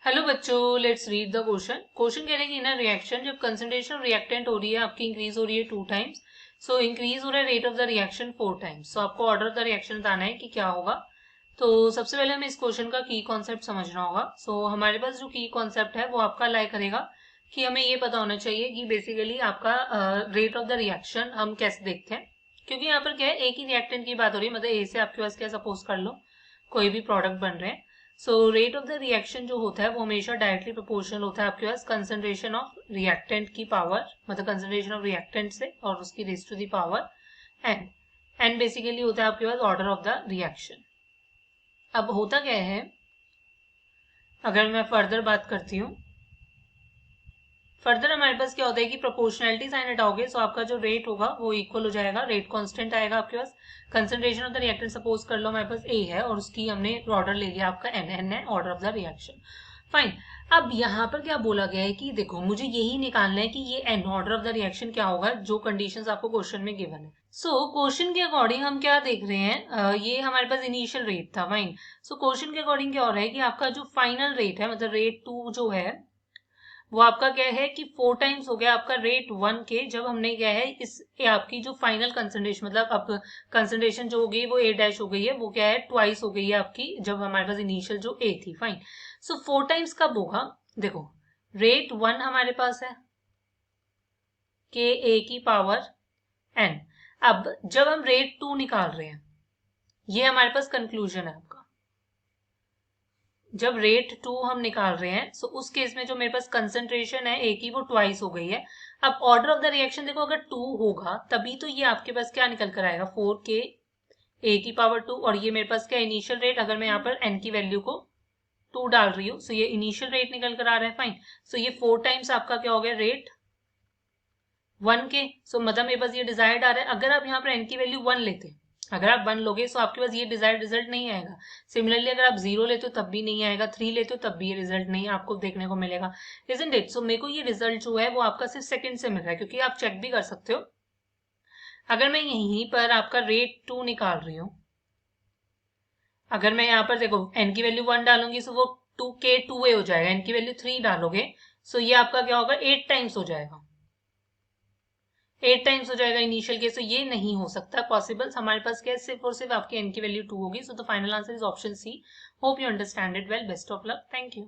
Hello बच्चों, let's read the question. Question कह रहे हैं कि इन अ रिएक्शन जब कंसंट्रेशन ऑफ रिएक्टेंट हो रही है आपकी इंक्रीज हो रही है 2 टाइम्स, सो इंक्रीज हो रहा है rate of the reaction 4 times. So आपको ऑर्डर ऑफ द रिएक्शन बताना है कि क्या होगा। तो सबसे पहले हमें इस क्वेश्चन का की कॉन्सेप्ट समझना होगा। सो हमारे पास जो की कॉन्सेप्ट है वो आपका अलाई करेगा कि हमें ये पता होना चाहिए कि बेसिकली आपका रेट ऑफ द रिएक्शन हम कैसे देखते हैं। क्योंकि यहाँ पर क्या है, एक ही रिएक्टेंट की बात हो रही है, मतलब ए से आपके पास क्या सपोज कर लो कोई भी प्रोडक्ट बन रहे हैं। So rate of the reaction जो होता है वो हमेशा डायरेक्टली प्रोपोर्शनल होता है आपके पास कंसंट्रेशन ऑफ रिएक्टेंट की पावर, मतलब कंसंट्रेशन ऑफ रिएक्टेंट से और उसकी raise to the power n. N basically होता है आपके पास ऑर्डर ऑफ द रिएक्शन। अब होता क्या है, अगर मैं फर्दर बात करती हूँ, फर्दर हमारे पास क्या होता है कि प्रोपोर्शनैलिटी साइन हटाओगे तो आपका जो रेट होगा वो इक्वल हो जाएगा, रेट कांस्टेंट आएगा आपके पास। Concentration of the reactant suppose कर लो हमारे पास ए है और उसकी हमने ऑर्डर ले लिया आपका एन, एन है order of the reaction. Fine. अब यहाँ पर क्या बोला गया है कि देखो मुझे यही निकालना है कि ये n order of the reaction क्या होगा जो कंडीशंस आपको क्वेश्चन में गिवन है। सो क्वेश्चन के अकॉर्डिंग हम क्या देख रहे हैं, ये हमारे पास इनिशियल रेट था। फाइन। सो क्वेश्चन के अकॉर्डिंग क्या हो रहा है कि आपका जो फाइनल रेट है, मतलब रेट 2 जो है वो आपका क्या है कि 4 टाइम्स हो गया आपका रेट 1 के, जब हमने क्या है इस आपकी जो फाइनल कंसंट्रेशन, मतलब अब कंसंट्रेशन जो हो गई वो ए डैश हो गई है, वो क्या है ट्वाइस हो गई है आपकी जब हमारे पास इनिशियल जो ए थी। फाइन। सो 4 टाइम्स कब होगा, देखो रेट 1 हमारे पास है के ए की पावर एन। अब जब हम रेट 2 निकाल रहे हैं, ये हमारे पास कंक्लूजन है आपका। जब रेट 2 हम निकाल रहे हैं सो उस केस में जो मेरे पास कंसंट्रेशन है ए की वो ट्वाइस हो गई है। अब ऑर्डर ऑफ द रिएक्शन देखो, अगर 2 होगा तभी तो ये आपके पास क्या निकल कर आएगा 4 के ए की पावर 2, और ये मेरे पास क्या इनिशियल रेट, अगर मैं यहाँ पर एन की वैल्यू को 2 डाल रही हूँ सो ये इनिशियल रेट निकल कर आ रहा है। फाइन। सो ये 4 टाइम्स आपका क्या हो गया रेट 1 के। सो मतलब मेरे पास ये डिजायर्ड आ रहा है। अगर आप यहाँ पर एन की वैल्यू 1 लेते, अगर आप 1 लोगे तो आपके पास ये डिजायर्ड रिजल्ट नहीं आएगा। सिमिलरली अगर आप 0 लेते हो तब भी नहीं आएगा, 3 लेते हो तब भी ये रिजल्ट नहीं आपको देखने को मिलेगा। Isn't it? सो मेरे को ये रिजल्ट जो है वो आपका सिर्फ सेकंड से मिल रहा है, क्योंकि आप चेक भी कर सकते हो। अगर मैं यहीं पर आपका रेट 2 निकाल रही हूँ, अगर मैं यहाँ पर देखो एन की वैल्यू 1 डालूंगी सो वो 2 के 2a हो जाएगा, एन की वैल्यू 3 डालोगे सो ये आपका क्या होगा 8 टाइम्स हो जाएगा, 8 टाइम्स हो जाएगा इनिशियल केस। तो ये नहीं हो सकता पॉसिबल। हमारे पास क्या है, सिर्फ और सिर्फ आपकी एन की वैल्यू 2 होगी। So the final answer is option C. Hope you understand it well. Best of luck. Thank you.